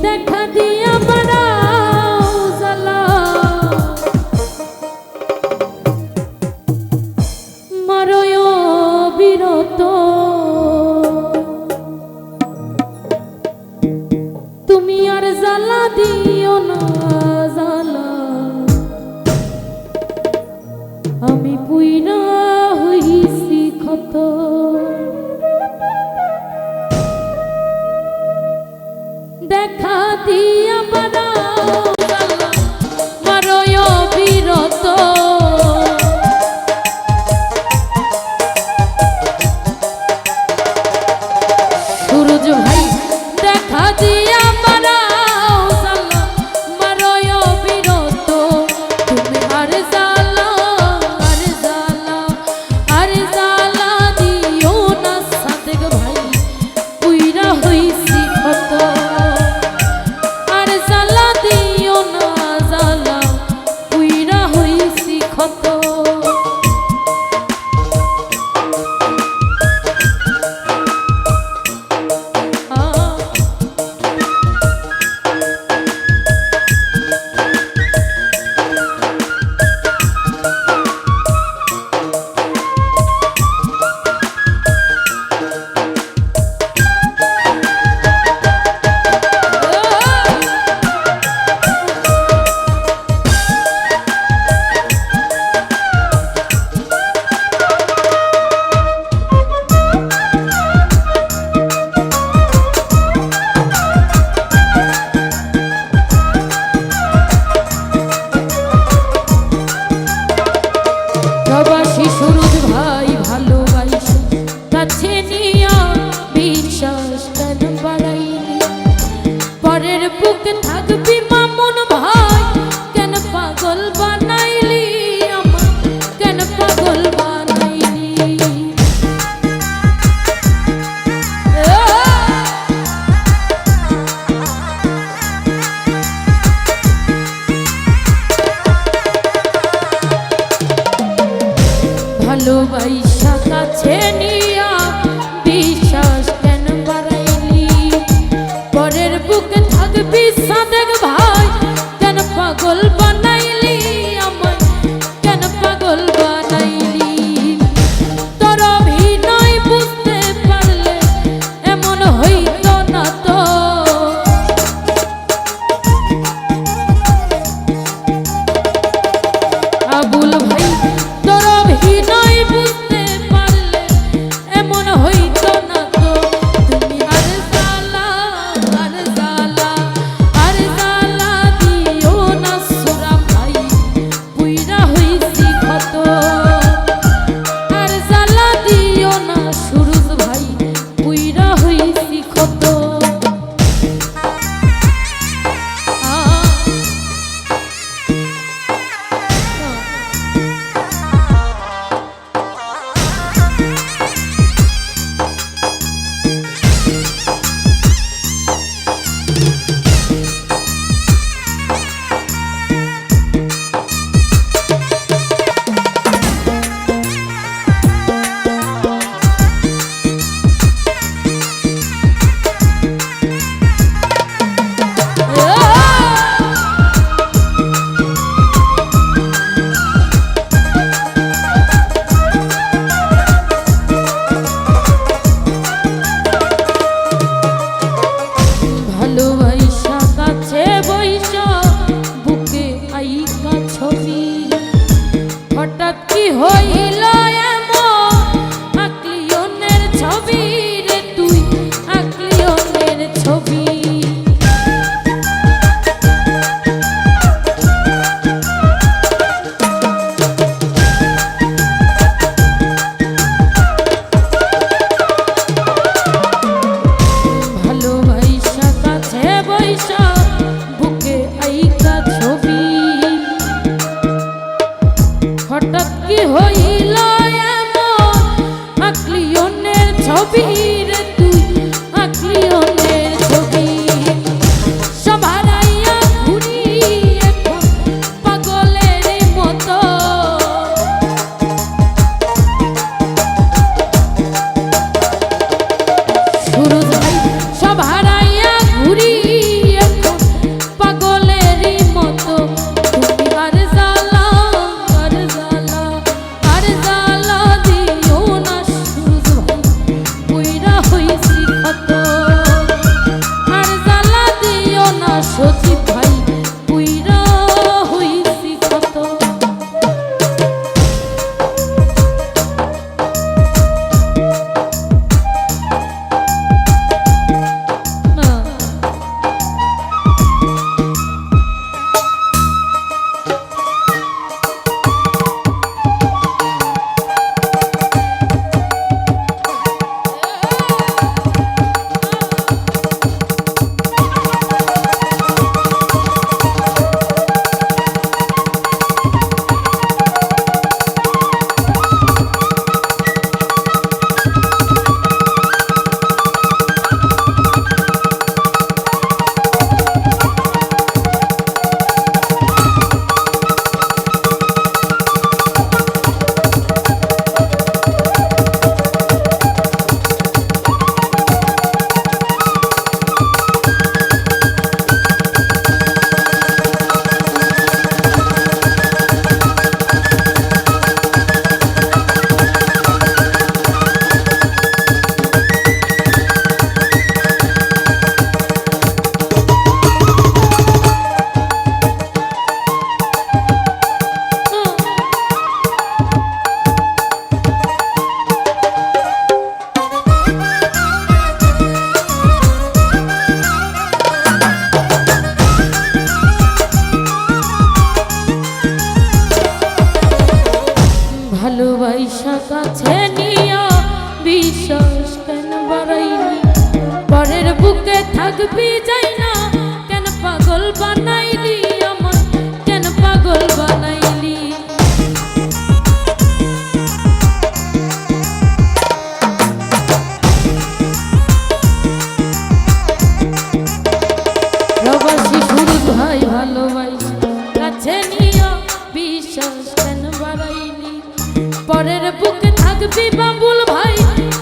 দেখা দিয়া বাড়াও জ্বালা মারয় বিরত তুমি আর জ্বালা দিও না জ্বালা আমি পুইরা হইছি ক্ষত দেখা দিয়া বাড়াও জ্বালা মারয় বিরত সুরজ ভাই দেখা দিয়া বাড়াও জ্বালা মারয় বিরত তুমি আর জ্বালা আর জ্বালা আর জ্বালা দিও না সাদেক ভাই পুইরা হইছি ক্ষত আর জ্বালা দিও না জ্বালা পুইরা হইছি ক্ষত প্রবাসী সুরজ ভাই ভালোবাসি কাছে নিয়া বিশ্বাস কেন বাড়াইলি পরের বুকে থাকবি মামুন ভাই কেন পাগল বানাইলি আমার কেন পাগল বানাইলি ভালোবাসা কাছে নিয়া বিশ্বাস কেন বাড়াইলি পরের বুকে থাকবি সাদেক ভাই কেন পাগল বানাইলি আমায় কেন পাগল বানাইলি তোর অভিনয় বুঝতে পারলে এমন হইত না তো আবুল ভাই তোর অভিনয় বুঝতে পারলে এমন হইত না তো তুমি আর জ্বালা আর জ্বালা আর থাকবি বাবুল ভাই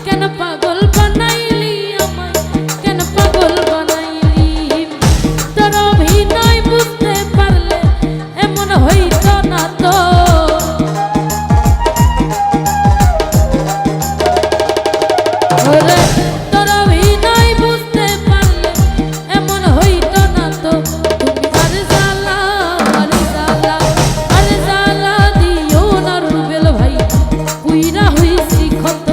কেন পাগল বানাইলি আমায় কেন পাগল বানাইলি তোর অভিনয় বুঝতে পারলে এমন হইতো না তো ওরে তোর অভিনয় বুঝতে পারলে এমন হইতো না তো তুমি আর জ্বালা দিও না রুবেল ভাই পুইরা হইছি ক্ষত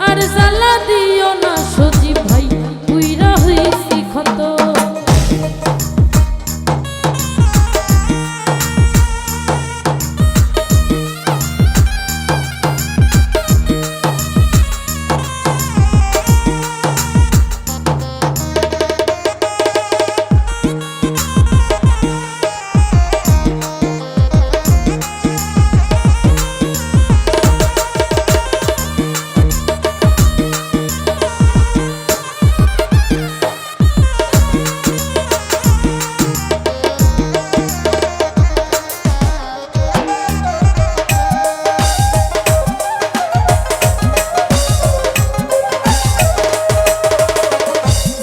আর জ্বালা দিও না সজীব ভাই পুইরা হইছি ক্ষত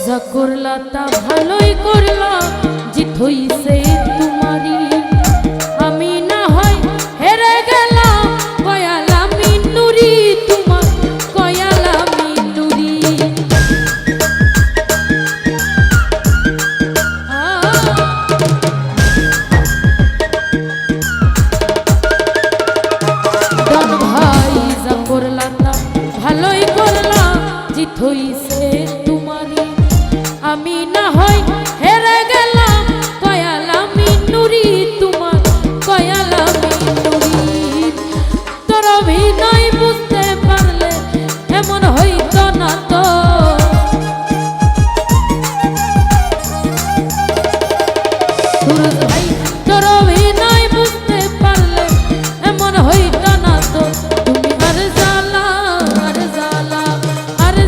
যা করলা তা ভালোই করলা জিত হইছে তোমারই আমি না হয় হেরে গেলাম কয়ালা মিনুরি তোমার কয়ালা মিনুরি ডন ভাই যা করলা তা ভালোই করলা জিত হইছে তোমারই আমি না হয় হেরে গেলাম কয়ালা মিনুরি তোমার কয়ালা মিনুরি তোর অভিনয় বুঝতে পারলে এমন হইতো না তো সুরজ ভাই তোর অভিনয় বুঝতে পারলে এমন হইতো না তো তুমি আর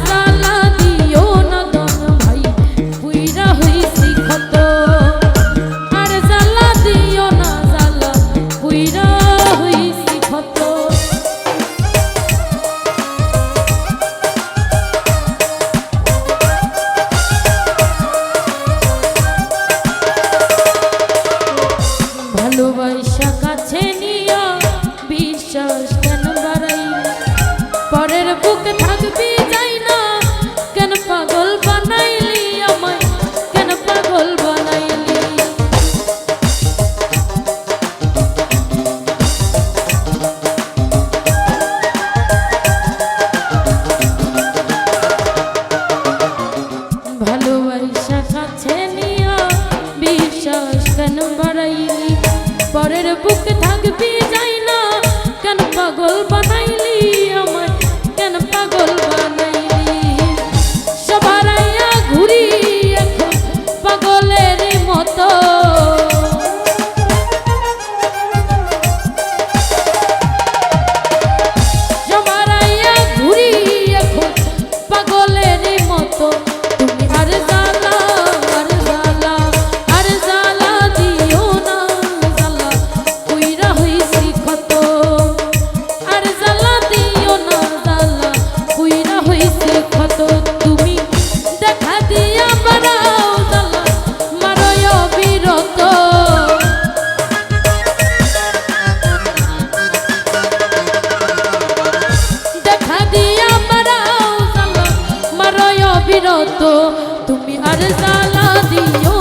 জ্বালা দিও না দন ভাই পুইরা হইছি ক্ষত আর জ্বালা দিও না পুইরা হইছি ক্ষত ভালোবাসা কাছে নিয়া বিশ্বাস কেন বাড়াইলি পরের বুকে থাকবি যাই না কেন পাগল বানাইলি আমায় কেন পাগল বানাইলি ভালোবাসা কাছে নিয়া বিশ্বাস কেন বাড়াইলি পরের বুকে থাকবি যাই না কেন পাগল বানাইলি আমায় কেন পাগল বানাইলি সবার আইয়া ঘুরি এখন পাগলের মতো সবার আইয়া ঘুরি এখন পাগলের মতো তুমি আর জ্বালা দিও না পুইরা হইছি ক্ষত আর জ্বালা দিও না পুইরা হইছি ক্ষত তুমি দেখা দিয়া বাড়াও জ্বালা মারয় বিরত দেখা দিয়া বাড়াও জ্বালা মারয় বিরত তুমি আর জ্বালা দিও